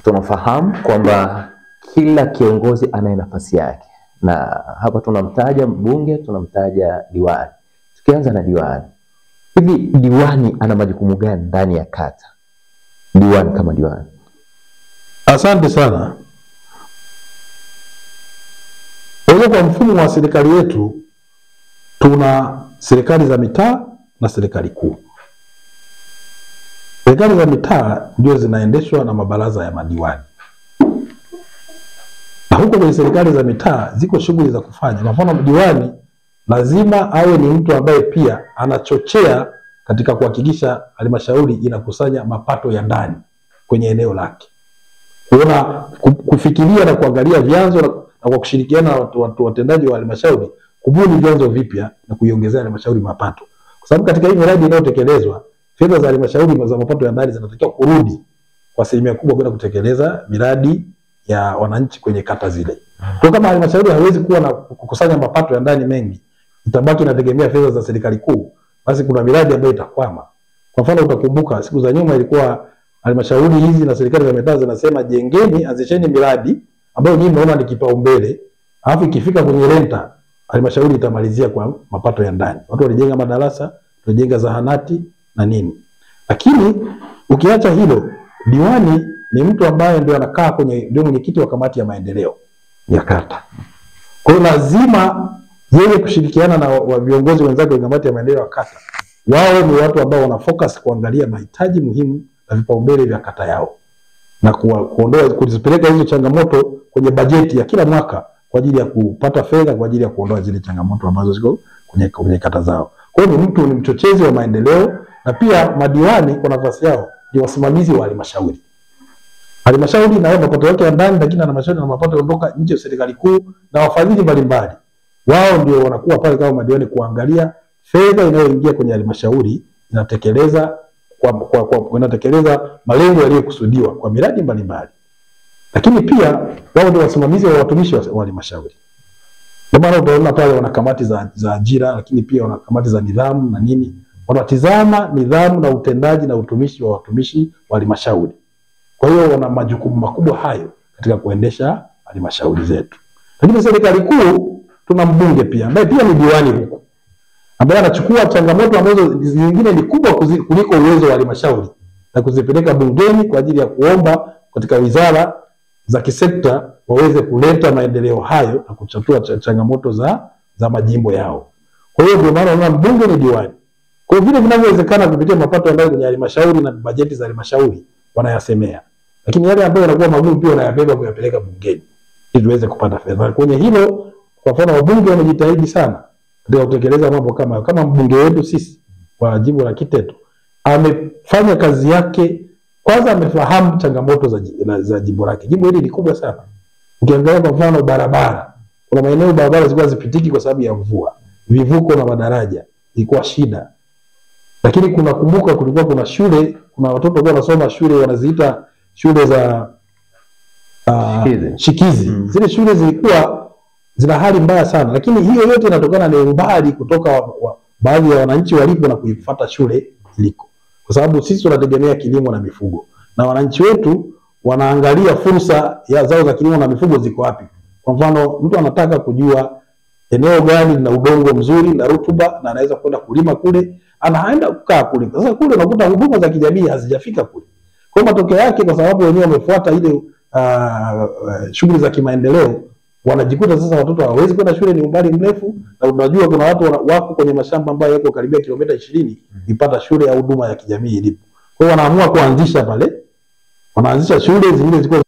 Tunafahamu kwamba kila kiongozi ana nafasi yake, na hapa tunamtaja mbunge, tunamtaja diwani. Tukianza na diwani, hivi diwani ana majukumu gani ndani ya kata? Diwani kama diwani. Asante sana. Kwa mfumo wa serikali yetu tuna serikali za mitaa na serikali kuu. Serikali za mitaa ndio zinaendeshwa na mabaraza ya madiwani. Na huko kwenye serikali za mitaa ziko shughuli za kufanya. Kwa mfano, diwani lazima awe ni mtu ambaye pia anachochea katika kuhakikisha halmashauri inakusanya mapato ya ndani kwenye eneo lake. Kufikiria na kuangalia vyanzo na kwa kushirikiana na watu watendaji wa halmashauri kubuni vyanzo vipya na kuiongezea halmashauri mapato. Kwa sababu katika hii miradi inayotekelezwa, fedha za halmashauri za mapato ya ndani zinatakiwa kurudi kwa asilimia kubwa kwenda kutekeleza miradi ya wananchi kwenye kata zile. Kwa kama halmashauri haiwezi kuwa na kukusanya mapato ya ndani mengi, itabaki inategemea fedha za serikali kuu, basi kuna miradi ambayo itakwama. Kwa mfano, utakumbuka siku za nyuma ilikuwa halmashauri hizi na serikali za mitaa zinasema jengeni, anzisheni miradi ambayo nyinyi mnaona ni kipaumbele, alafu ikifika kwenye renta halmashauri itamalizia kwa mapato ya ndani. Watu walijenga madarasa, walijenga zahanati na nini. Lakini ukiacha hilo, diwani ni mtu ambaye ndio anakaa ndio mwenyekiti wa kamati ya maendeleo ya kata. Kwa hiyo lazima yeye kushirikiana na viongozi wenzake wa kamati ya maendeleo ya kata, wao ni watu ambao wana focus kuangalia mahitaji muhimu na vipaumbele vya kata yao na kuondoa kuzipeleka hizo changamoto kwenye bajeti ya kila mwaka kwa ajili ya kupata fedha kwa ajili ya kuondoa zile changamoto ambazo ziko kwenye kata zao. Kwa hiyo ni mchochezi wa maendeleo, na pia madiwani kwa nafasi yao ni wasimamizi wa halmashauri. Halmashauri na mapato yake ya ndani, lakini halmashauri na mapato kutoka nje ya serikali kuu na wafadhili mbalimbali. Wao ndio wanakuwa pale kama madiwani kuangalia fedha inayoingia kwenye halmashauri inatekeleza inatekeleza malengo yaliyokusudiwa kwa miradi mbalimbali. Lakini pia wao ndio wasimamizi wa watumishi wa halmashauri. Kwa maana utaona pale wana kamati za ajira, lakini pia wana kamati za nidhamu na nini. Wanatizama nidhamu na utendaji na utumishi wa watumishi wa halmashauri. Kwa hiyo wana majukumu makubwa hayo katika kuendesha halmashauri zetu. Lakini serikali kuu tuna mbunge pia, ambaye pia ni diwani huko, ambaye anachukua changamoto ambazo zingine ni kubwa kuliko uwezo wa halmashauri na kuzipeleka bungeni kwa ajili ya kuomba katika wizara za kisekta waweze kuleta maendeleo hayo na kuchatua changamoto za majimbo yao. Kwa hiyo ndio maana unaona mbunge ni diwani. Kwa vile vinavyowezekana kupitia mapato ambayo kwenye halmashauri na bajeti za halmashauri wanayasemea. Lakini yale ambayo yanakuwa magumu pia wanayabeba kuyapeleka bungeni ili tuweze kupata fedha. Kwenye hilo, kwa mfano, wabunge wamejitahidi sana ndio kutekeleza mambo kama mbunge wetu sisi wa jimbo la Kiteto amefanya kazi yake. Kwanza amefahamu changamoto za jimbo lake. Jimbo hili ni kubwa sana. Ukiangalia kwa mfano barabara, kuna maeneo barabara zilikuwa zipitiki kwa sababu ya mvua. Vivuko na madaraja ilikuwa shida. Lakini kumbuka kulikuwa kuna shule, kuna watoto walikuwa wanasoma shule wanaziita shule za shikizi. Zile shule zilikuwa zina hali mbaya sana, lakini hiyo yote inatokana na umbali kutoka baadhi ya wananchi walipo na kuifuata shule iliko. Kwa sababu sisi tunategemea kilimo na mifugo. Na wananchi wetu wanaangalia fursa zao za kilimo na mifugo ziko wapi. Kwa mfano, mtu anataka kujua eneo gani lina udongo mzuri na rutuba na anaweza kwenda kulima kule, anaenda kukaa kule. Sasa kule unakuta huduma za kijamii hazijafika kule. Kwa matokeo yake, kwa sababu wenyewe wamefuata ile shughuli za kimaendeleo, wanajikuta sasa watoto hawawezi kwenda shule, ni umbali mrefu, na unajua kuna watu wako kwenye mashamba ambayo yako karibia kilomita 20 ipata shule au huduma ya kijamii ilipo. Kwa hiyo wanaamua kuanzisha pale, wanaanzisha shule zingine zilikuwa